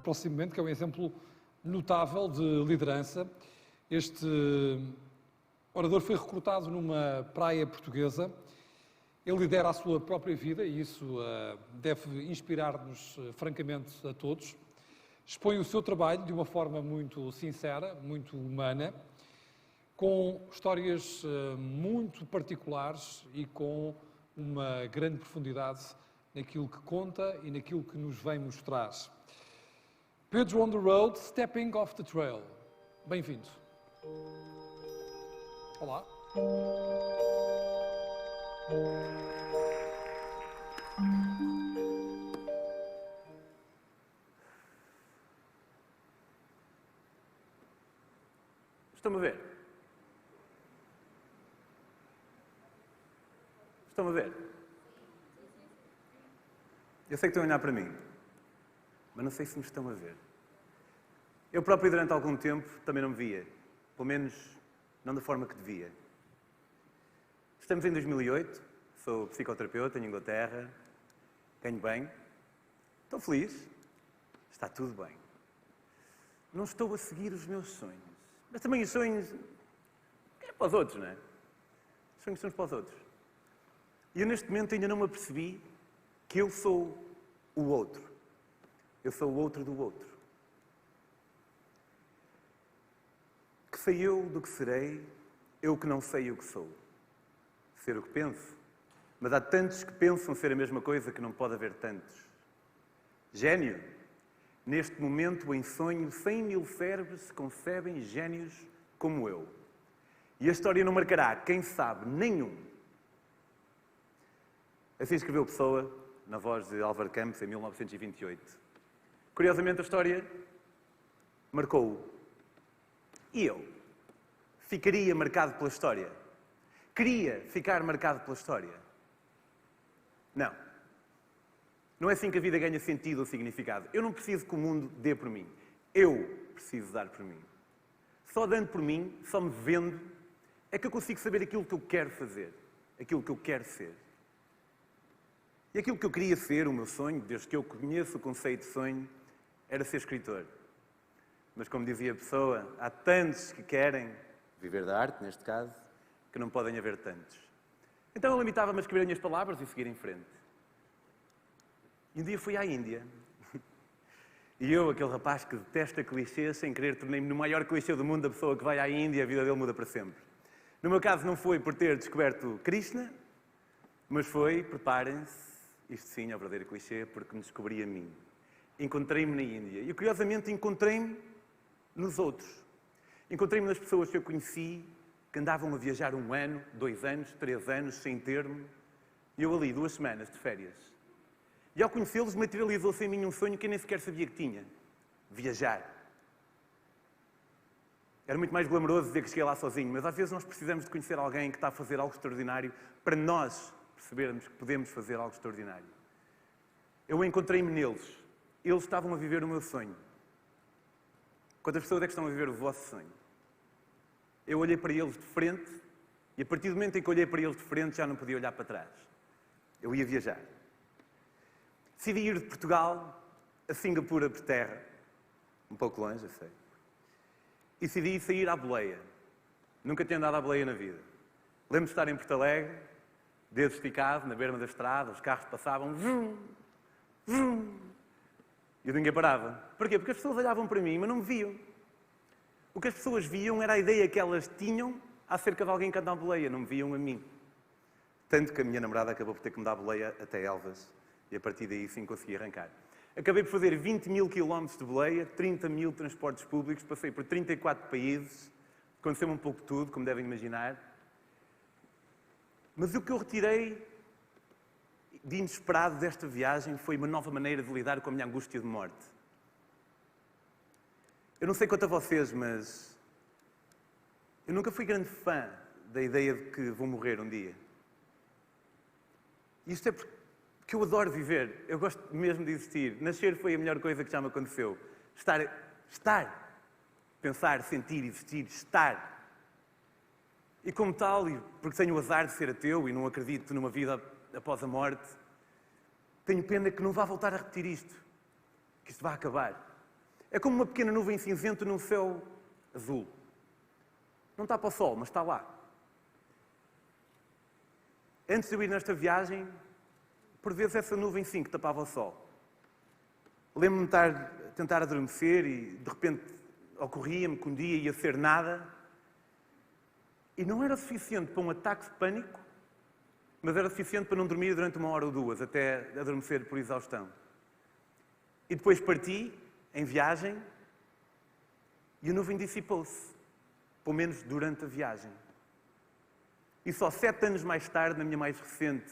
proximamente, que é um exemplo notável de liderança. Este orador foi recrutado numa praia portuguesa. Ele lidera a sua própria vida e isso deve inspirar-nos francamente a todos. Expõe o seu trabalho de uma forma muito sincera, muito humana, com histórias muito particulares e com uma grande profundidade naquilo que conta e naquilo que nos vem mostrar. Pedro on the road, stepping off the trail. Bem-vindo. Olá. Estão-me a ver? Estão-me a ver? Eu sei que estão a olhar para mim, mas não sei se me estão a ver. Eu próprio, durante algum tempo, também não me via. Pelo menos, não da forma que devia. Estamos em 2008, sou psicoterapeuta em Inglaterra, ganho bem, estou feliz, está tudo bem. Não estou a seguir os meus sonhos. Mas também os sonhos é para os outros, não é? Os sonhos são para os outros. E eu, neste momento, ainda não me apercebi que eu sou o outro. Eu sou o outro do outro. Que sei eu do que serei, eu que não sei o que sou. Ser o que penso. Mas há tantos que pensam ser a mesma coisa que não pode haver tantos. Gênio. Neste momento, em sonho, 100.000 cérebros se concebem gênios como eu. E a história não marcará, quem sabe, nenhum. Assim escreveu Pessoa, na voz de Álvaro Campos, em 1928. Curiosamente, a história marcou-o. E eu? Ficaria marcado pela história? Queria ficar marcado pela história? Não. Não é assim que a vida ganha sentido ou significado. Eu não preciso que o mundo dê por mim. Eu preciso dar por mim. Só dando por mim, só me vendo, é que eu consigo saber aquilo que eu quero fazer. Aquilo que eu quero ser. E aquilo que eu queria ser, o meu sonho, desde que eu conheço o conceito de sonho, era ser escritor. Mas, como dizia a Pessoa, há tantos que querem viver da arte, neste caso, que não podem haver tantos. Então eu limitava-me a escrever as minhas palavras e seguir em frente. E um dia fui à Índia. E eu, aquele rapaz que detesta clichês, sem querer, tornei-me no maior clichê do mundo da pessoa que vai à Índia e a vida dele muda para sempre. No meu caso, não foi por ter descoberto Krishna, mas foi, preparem-se, isto sim é o verdadeiro clichê, porque me descobri a mim. Encontrei-me na Índia. E, curiosamente, encontrei-me nos outros. Encontrei-me nas pessoas que eu conheci, que andavam a viajar 1 ano, 2 anos, 3 anos, sem termo. E eu ali, 2 semanas de férias. E ao conhecê-los, materializou-se em mim um sonho que eu nem sequer sabia que tinha. Viajar. Era muito mais glamouroso dizer que cheguei lá sozinho, mas às vezes nós precisamos de conhecer alguém que está a fazer algo extraordinário para nós percebermos que podemos fazer algo extraordinário. Eu encontrei-me neles. Eles estavam a viver o meu sonho. Quantas pessoas é que estão a viver o vosso sonho? Eu olhei para eles de frente e a partir do momento em que olhei para eles de frente já não podia olhar para trás. Eu ia viajar. Decidi ir de Portugal a Singapura por terra. Um pouco longe, eu sei. E decidi sair à boleia. Nunca tinha andado à boleia na vida. Lembro-me de estar em Porto Alegre, dedo esticado, na berma da estrada, os carros passavam, vum, vum, e ninguém parava. Porquê? Porque as pessoas olhavam para mim, mas não me viam. O que as pessoas viam era a ideia que elas tinham acerca de alguém que anda à boleia, não me viam a mim. Tanto que a minha namorada acabou por ter que me dar a boleia até Elvas. E a partir daí sim consegui arrancar. Acabei por fazer 20.000 quilómetros de boleia, 30.000 transportes públicos, passei por 34 países, aconteceu-me um pouco tudo, como devem imaginar. Mas o que eu retirei de inesperado desta viagem foi uma nova maneira de lidar com a minha angústia de morte. Eu não sei quanto a vocês, mas eu nunca fui grande fã da ideia de que vou morrer um dia. E isto é porque eu adoro viver, eu gosto mesmo de existir. Nascer foi a melhor coisa que já me aconteceu. Estar. Pensar, sentir, existir, estar. E como tal, e porque tenho o azar de ser ateu e não acredito numa vida após a morte, tenho pena que não vá voltar a repetir isto. Que isto vá acabar. É como uma pequena nuvem cinzenta num céu azul. Não está para o sol, mas está lá. Antes de eu ir nesta viagem, por vezes essa nuvem sim que tapava o sol. Lembro-me de tentar adormecer e de repente ocorria-me que um dia ia ser nada. E não era suficiente para um ataque de pânico, mas era suficiente para não dormir durante 1 hora ou 2, até adormecer por exaustão. E depois parti, em viagem, e a nuvem dissipou-se, pelo menos durante a viagem. E só 7 anos mais tarde, na minha mais recente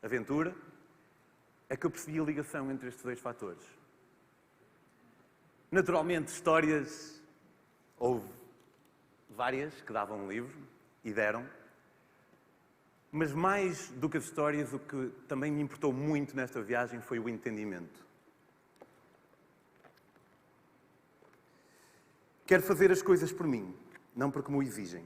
aventura, é que eu percebi a ligação entre estes 2 fatores. Naturalmente, histórias, houve várias que davam um livro, e deram, mas mais do que as histórias, o que também me importou muito nesta viagem foi o entendimento. Quero fazer as coisas por mim, não porque me o exigem.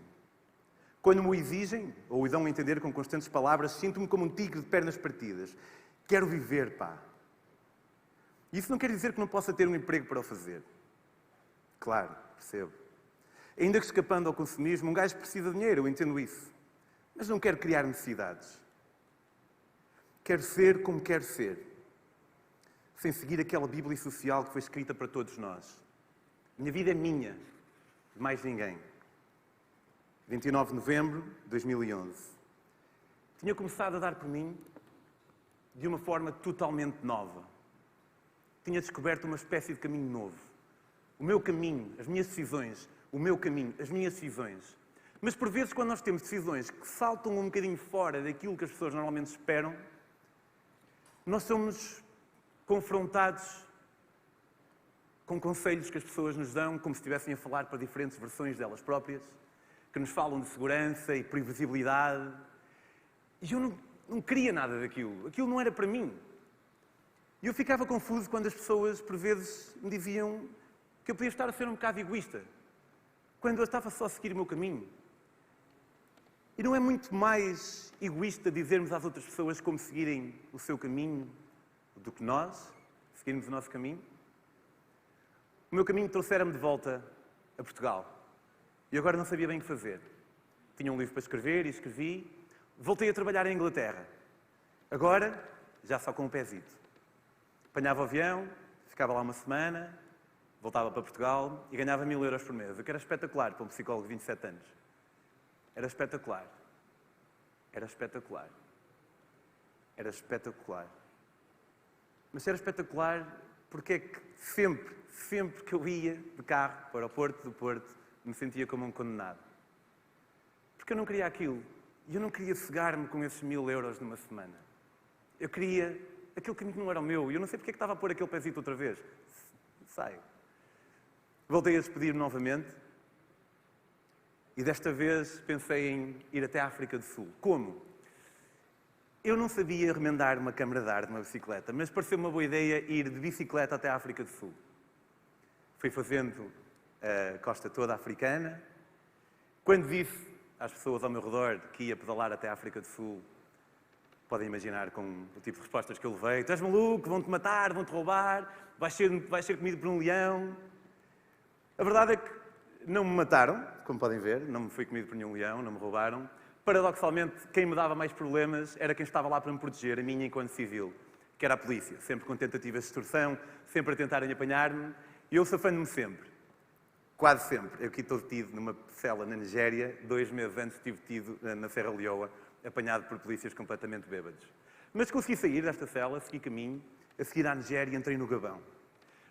Quando me o exigem, ou o dão a entender com constantes palavras, sinto-me como um tigre de pernas partidas. Quero viver, pá. Isso não quer dizer que não possa ter um emprego para o fazer. Claro, percebo. Ainda que escapando ao consumismo, um gajo precisa de dinheiro, eu entendo isso. Mas não quero criar necessidades. Quero ser como quero ser. Sem seguir aquela Bíblia social que foi escrita para todos nós. Minha vida é minha, de mais ninguém. 29 de novembro de 2011. Tinha começado a dar por mim de uma forma totalmente nova. Tinha descoberto uma espécie de caminho novo. O meu caminho, as minhas decisões, o meu caminho, as minhas decisões. Mas por vezes, quando nós temos decisões que saltam um bocadinho fora daquilo que as pessoas normalmente esperam, nós somos confrontados com conselhos que as pessoas nos dão, como se estivessem a falar para diferentes versões delas próprias, que nos falam de segurança e previsibilidade. E eu não queria nada daquilo. Aquilo não era para mim. E eu ficava confuso quando as pessoas, por vezes, me diziam que eu podia estar a ser um bocado egoísta, quando eu estava só a seguir o meu caminho. E não é muito mais egoísta dizermos às outras pessoas como seguirem o seu caminho do que nós seguirmos o nosso caminho? O meu caminho trouxera-me de volta a Portugal. E agora não sabia bem o que fazer. Tinha um livro para escrever e escrevi. Voltei a trabalhar em Inglaterra. Agora, já só com um pezito. Apanhava o avião, ficava lá uma semana, voltava para Portugal e ganhava 1000 euros por mês, o que era espetacular para um psicólogo de 27 anos. Era espetacular. Era espetacular. Era espetacular. Mas se era espetacular, porque é que sempre que eu ia de carro para o Porto do Porto, me sentia como um condenado? Porque eu não queria aquilo. E eu não queria cegar-me com esses 1000 euros numa semana. Eu queria aquele caminho que não era o meu. E eu não sei porque é que estava a pôr aquele pezito outra vez. Sai. Voltei a despedir-me novamente. E desta vez pensei em ir até a África do Sul. Como? Eu não sabia remendar uma câmara de ar de uma bicicleta, mas pareceu uma boa ideia ir de bicicleta até a África do Sul. Fui fazendo a costa toda africana. Quando disse às pessoas ao meu redor que ia pedalar até a África do Sul, podem imaginar com o tipo de respostas que eu levei. Tu és maluco, vão-te matar, vão-te roubar, vais ser comido por um leão. A verdade é que não me mataram, como podem ver, não me fui comido por nenhum leão, não me roubaram. Paradoxalmente, quem me dava mais problemas era quem estava lá para me proteger, a minha enquanto civil, que era a polícia, sempre com tentativas de extorsão, sempre a tentarem apanhar-me, e eu safando-me sempre. Quase sempre. Eu aqui estou detido numa cela na Nigéria, 2 meses antes estive detido na Serra Leoa, apanhado por polícias completamente bêbados. Mas consegui sair desta cela, segui caminho, a seguir à Nigéria entrei no Gabão.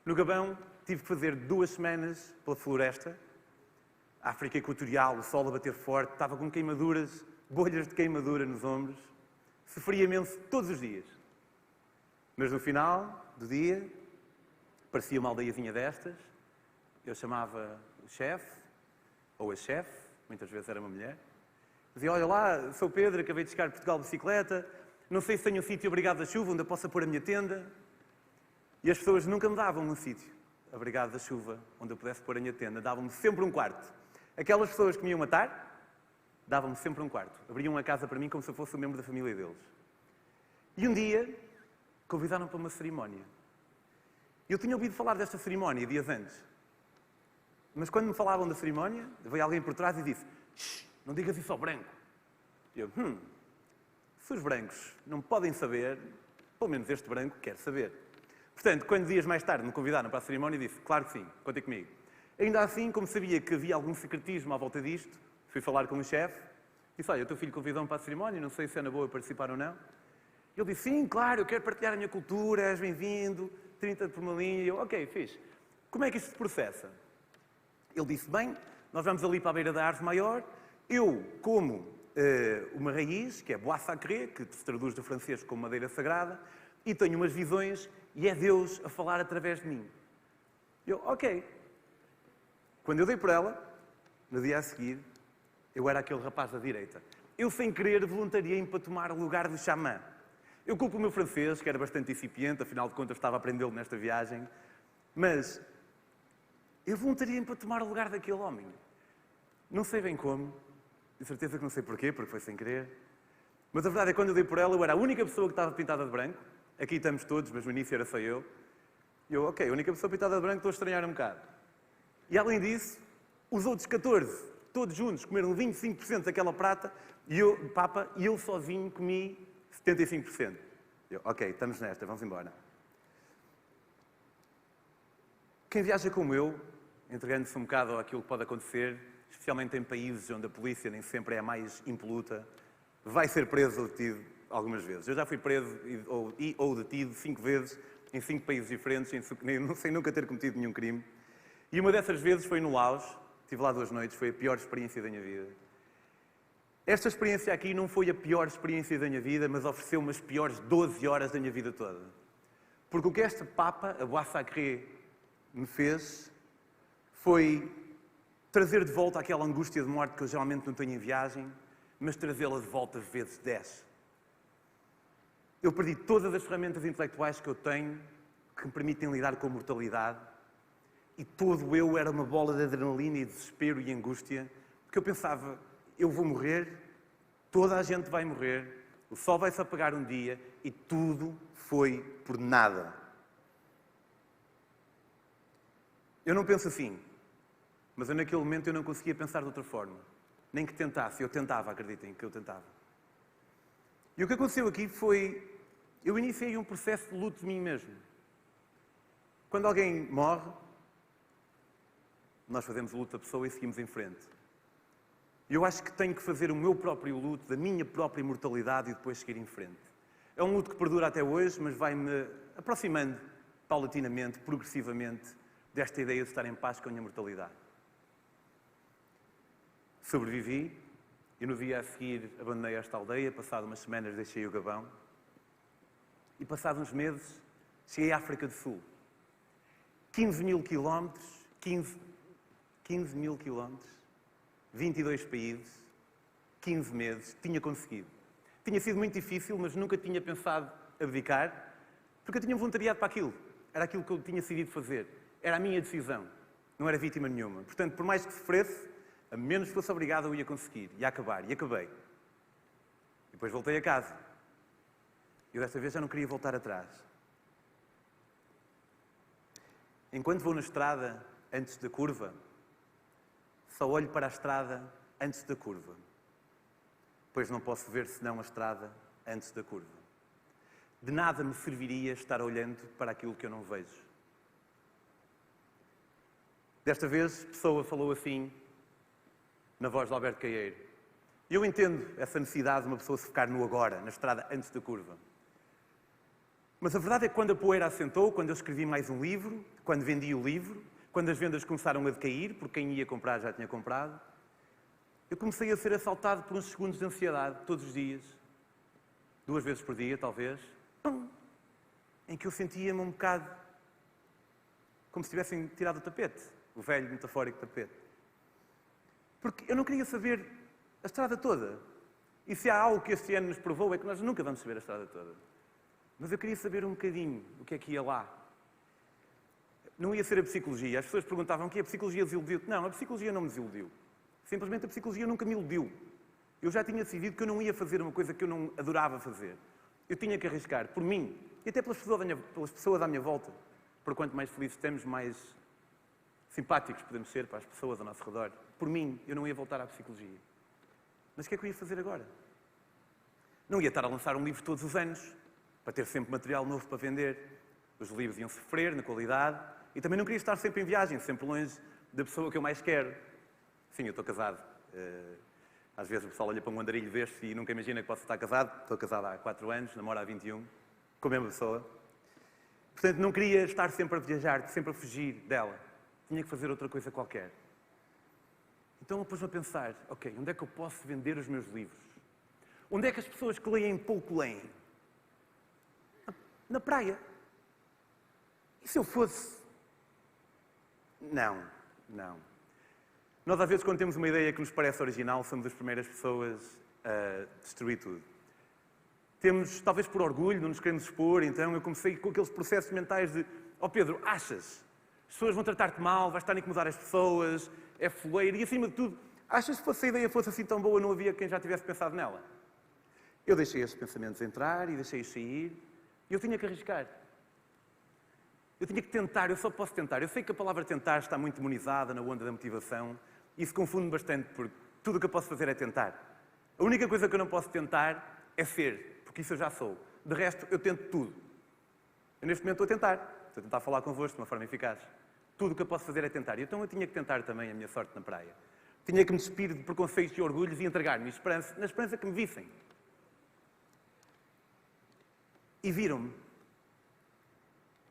No Gabão tive que fazer 2 semanas pela floresta, África Equatorial, o sol a bater forte, estava com queimaduras, bolhas de queimadura nos ombros, sofria imenso todos os dias. Mas no final do dia, parecia uma aldeiazinha destas, eu chamava o chefe, ou a chefe, muitas vezes era uma mulher, dizia, olha lá, sou Pedro, acabei de chegar de Portugal de bicicleta, não sei se tenho um sítio abrigado da chuva onde eu possa pôr a minha tenda. E as pessoas nunca me davam um sítio abrigado da chuva onde eu pudesse pôr a minha tenda, davam-me sempre um quarto. Aquelas pessoas que me iam matar, davam-me sempre um quarto. Abriam a casa para mim como se eu fosse um membro da família deles. E um dia, convidaram-me para uma cerimónia. Eu tinha ouvido falar desta cerimónia dias antes. Mas quando me falavam da cerimónia, veio alguém por trás e disse: "Shh, não digas isso ao branco." E eu, se os brancos não podem saber, pelo menos este branco quer saber. Portanto, quando dias mais tarde me convidaram para a cerimónia, disse: "Claro que sim, contem comigo." Ainda assim, como sabia que havia algum secretismo à volta disto, fui falar com o chefe, disse: "Olha, o teu filho convidou-me para a cerimónia, não sei se é na boa participar ou não." Ele disse: "Sim, claro, eu quero partilhar a minha cultura, és bem-vindo, 30 por uma linha." E eu: "Ok, fixe. Como é que isto se processa?" Ele disse: "Bem, nós vamos ali para a beira da árvore maior, eu como uma raiz, que é bois sacré, que se traduz do francês como madeira sagrada, e tenho umas visões e é Deus a falar através de mim." Eu: "Ok." Quando eu dei por ela, no dia a seguir, eu era aquele rapaz da direita. Eu, sem querer, voluntariei-me para tomar o lugar do xamã. Eu culpo o meu francês, que era bastante incipiente, afinal de contas estava a aprendê-lo nesta viagem, mas eu voluntariei-me para tomar o lugar daquele homem. Não sei bem como, de certeza que não sei porquê, porque foi sem querer, mas a verdade é que quando eu dei por ela, eu era a única pessoa que estava pintada de branco. Aqui estamos todos, mas no início era só eu. E eu: "Ok, a única pessoa pintada de branco, estou a estranhar um bocado." E além disso, os outros 14, todos juntos, comeram 25% daquela papa, e eu sozinho comi 75%. Eu: "Ok, estamos nesta, vamos embora." Quem viaja como eu, entregando-se um bocado àquilo que pode acontecer, especialmente em países onde a polícia nem sempre é a mais impoluta, vai ser preso ou detido algumas vezes. Eu já fui preso ou detido 5 vezes em 5 países diferentes, sem nunca ter cometido nenhum crime. E uma dessas vezes foi no Laos. Estive lá 2 noites, foi a pior experiência da minha vida. Esta experiência aqui não foi a pior experiência da minha vida, mas ofereceu-me as piores 12 horas da minha vida toda. Porque o que esta papa, a bois sacré, me fez foi trazer de volta aquela angústia de morte que eu geralmente não tenho em viagem, mas trazê-la de volta vezes 10. Eu perdi todas as ferramentas intelectuais que eu tenho que me permitem lidar com a mortalidade, e todo eu era uma bola de adrenalina e desespero e angústia, porque eu pensava: eu vou morrer, toda a gente vai morrer, o sol vai se apagar um dia e tudo foi por nada. Eu não penso assim, mas naquele momento eu não conseguia pensar de outra forma. Nem que tentasse, eu tentava, acreditem que eu tentava. E o que aconteceu aqui foi: eu iniciei um processo de luto de mim mesmo. Quando alguém morre, nós fazemos o luto da pessoa e seguimos em frente. E eu acho que tenho que fazer o meu próprio luto, da minha própria imortalidade, e depois seguir em frente. É um luto que perdura até hoje, mas vai-me aproximando, paulatinamente, progressivamente, desta ideia de estar em paz com a minha mortalidade. Sobrevivi, e no dia a seguir abandonei esta aldeia. Passado umas semanas deixei o Gabão, e passados uns meses cheguei à África do Sul. 15 mil quilómetros, 15 mil quilómetros, 22 países, 15 meses, tinha conseguido. Tinha sido muito difícil, mas nunca tinha pensado abdicar, porque eu tinha voluntariado para aquilo. Era aquilo que eu tinha decidido fazer. Era a minha decisão. Não era vítima nenhuma. Portanto, por mais que sofresse, a menos que fosse obrigado, eu ia conseguir. Ia acabar. E acabei. E depois voltei a casa. E desta vez já não queria voltar atrás. Enquanto vou na estrada, antes da curva, só olho para a estrada antes da curva, pois não posso ver senão a estrada antes da curva. De nada me serviria estar olhando para aquilo que eu não vejo. Desta vez, Pessoa falou assim, na voz de Alberto Caeiro. Eu entendo essa necessidade de uma pessoa se focar no agora, na estrada antes da curva. Mas a verdade é que quando a poeira assentou, quando eu escrevi mais um livro, quando vendi o livro, quando as vendas começaram a decair, porque quem ia comprar já tinha comprado, eu comecei a ser assaltado por uns segundos de ansiedade, todos os dias, 2 vezes por dia, talvez, em que eu sentia-me um bocado como se tivessem tirado o tapete, o velho metafórico tapete. Porque eu não queria saber a estrada toda. E se há algo que este ano nos provou é que nós nunca vamos saber a estrada toda. Mas eu queria saber um bocadinho o que é que ia lá. Não ia ser a psicologia. As pessoas perguntavam que a psicologia desiludiu. Não, a psicologia não me desiludiu. Simplesmente a psicologia nunca me iludiu. Eu já tinha decidido que eu não ia fazer uma coisa que eu não adorava fazer. Eu tinha que arriscar por mim e até pelas pessoas à minha volta. por quanto mais felizes estamos, mais simpáticos podemos ser para as pessoas ao nosso redor. Por mim, eu não ia voltar à psicologia. Mas o que é que eu ia fazer agora? Não ia estar a lançar um livro todos os anos, para ter sempre material novo para vender. Os livros iam sofrer na qualidade e também não queria estar sempre em viagem, sempre longe da pessoa que eu mais quero. Sim, eu estou casado. Às vezes o pessoal olha para um andarilho deste e nunca imagina que posso estar casado. Estou casado há 4 anos, namoro há 21, com a mesma pessoa. Portanto, não queria estar sempre a viajar, sempre a fugir dela. Tinha que fazer outra coisa qualquer. Então eu pus-me a pensar, ok, onde é que eu posso vender os meus livros? Onde é que as pessoas que leem pouco leem? Na praia. E se eu fosse? Não. Nós, às vezes, quando temos uma ideia que nos parece original, somos as primeiras pessoas a destruir tudo. Temos, talvez por orgulho, não nos queremos expor, então eu comecei com aqueles processos mentais de Pedro, achas? As pessoas vão tratar-te mal, vais estar a incomodar as pessoas, é foleiro, e acima de tudo, achas que se a ideia fosse assim tão boa, não havia quem já tivesse pensado nela? Eu deixei esses pensamentos entrar e deixei-os sair, e eu tinha que arriscar. Eu tinha que tentar, eu só posso tentar. Eu sei que a palavra tentar está muito demonizada na onda da motivação, e isso confunde bastante, porque tudo o que eu posso fazer é tentar. A única coisa que eu não posso tentar é ser, porque isso eu já sou. De resto, eu tento tudo. Eu neste momento estou a tentar falar convosco de uma forma eficaz. Tudo o que eu posso fazer é tentar. E então eu tinha que tentar também a minha sorte na praia. Tinha que me despir de preconceitos e orgulhos e entregar-me na esperança que me vissem. E viram-me.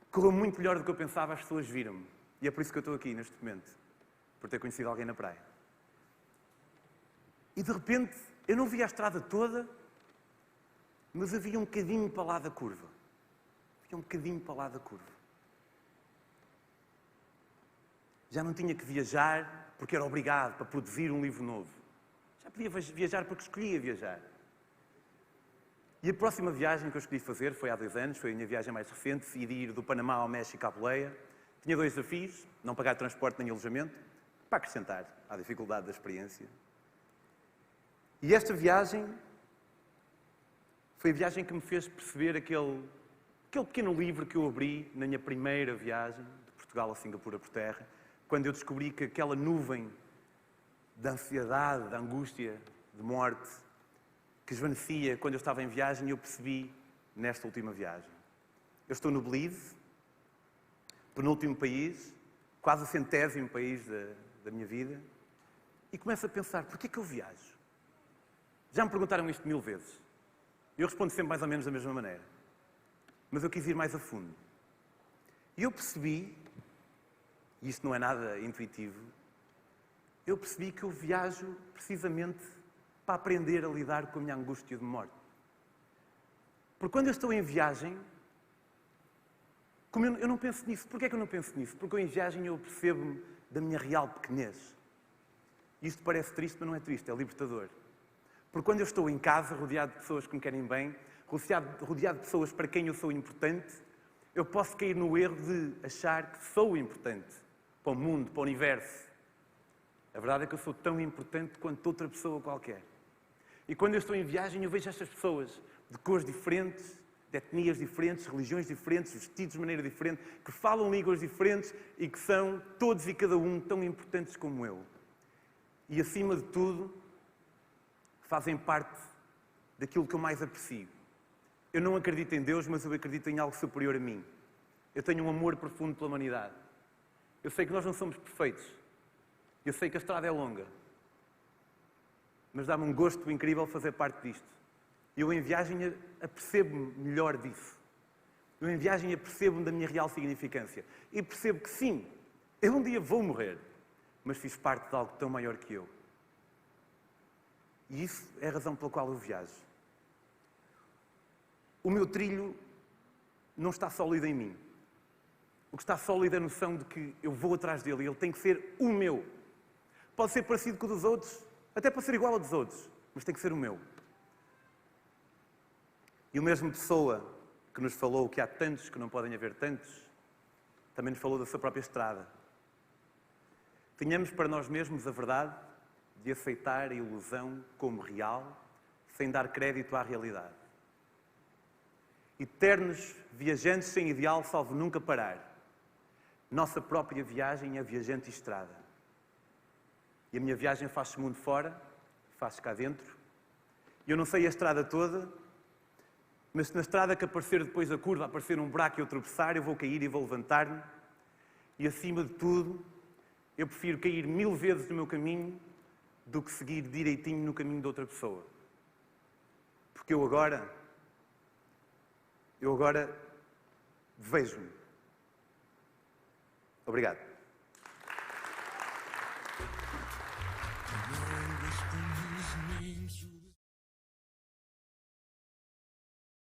Correu muito melhor do que eu pensava, as pessoas viram-me. E é por isso que eu estou aqui neste momento. Por ter conhecido alguém na praia. E de repente, eu não via a estrada toda, mas havia um bocadinho para lá da curva. Já não tinha que viajar porque era obrigado para produzir um livro novo. Já podia viajar porque escolhia viajar. E a próxima viagem que eu escolhi fazer foi há 2 anos, foi a minha viagem mais recente, decidi ir do Panamá ao México à boleia. Tinha 2 desafios, não pagar transporte nem alojamento, para acrescentar à dificuldade da experiência. E esta viagem foi a viagem que me fez perceber aquele pequeno livro que eu abri na minha primeira viagem, de Portugal a Singapura por terra, quando eu descobri que aquela nuvem de ansiedade, de angústia, de morte, que esvanecia quando eu estava em viagem, eu percebi nesta última viagem. Eu estou no Belize, penúltimo país, quase o 100º país da minha vida, e começo a pensar, porquê que eu viajo? Já me perguntaram isto 1000 vezes. Eu respondo sempre mais ou menos da mesma maneira. Mas eu quis ir mais a fundo. E eu percebi, e isto não é nada intuitivo, eu percebi que eu viajo precisamente para aprender a lidar com a minha angústia de morte. Porque quando eu estou em viagem, como eu não penso nisso. Porquê é que eu não penso nisso? Porque em viagem eu percebo-me da minha real pequenez. Isto parece triste, mas não é triste, é libertador. Porque quando eu estou em casa, rodeado de pessoas que me querem bem, rodeado de pessoas para quem eu sou importante, eu posso cair no erro de achar que sou importante para o mundo, para o universo. A verdade é que eu sou tão importante quanto outra pessoa qualquer. E quando eu estou em viagem, eu vejo estas pessoas de cores diferentes, de etnias diferentes, religiões diferentes, vestidos de maneira diferente, que falam línguas diferentes e que são todos e cada um tão importantes como eu. E acima de tudo, fazem parte daquilo que eu mais aprecio. Eu não acredito em Deus, mas eu acredito em algo superior a mim. Eu tenho um amor profundo pela humanidade. Eu sei que nós não somos perfeitos. Eu sei que a estrada é longa. Mas dá-me um gosto incrível fazer parte disto. Eu em viagem apercebo-me melhor disso. Eu em viagem apercebo-me da minha real significância. E percebo que sim, eu um dia vou morrer, mas fiz parte de algo tão maior que eu. E isso é a razão pela qual eu viajo. O meu trilho não está sólido em mim. O que está sólido é a noção de que eu vou atrás dele e ele tem que ser o meu. Pode ser parecido com o dos outros, até pode ser igual ao dos outros, mas tem que ser o meu. E o mesmo Pessoa que nos falou que há tantos que não podem haver tantos, também nos falou da sua própria estrada. Tenhamos para nós mesmos a verdade de aceitar a ilusão como real, sem dar crédito à realidade. Eternos viajantes sem ideal, salvo nunca parar. nossa própria viagem é viajante e estrada. E a minha viagem faz-se mundo fora, faz-se cá dentro. E eu não sei a estrada toda, mas se na estrada que aparecer depois da curva, aparecer um buraco e eu tropeçar, eu vou cair e vou levantar-me. E acima de tudo, eu prefiro cair 1000 vezes no meu caminho do que seguir direitinho no caminho de outra pessoa. Porque eu agora vejo-me. Obrigado.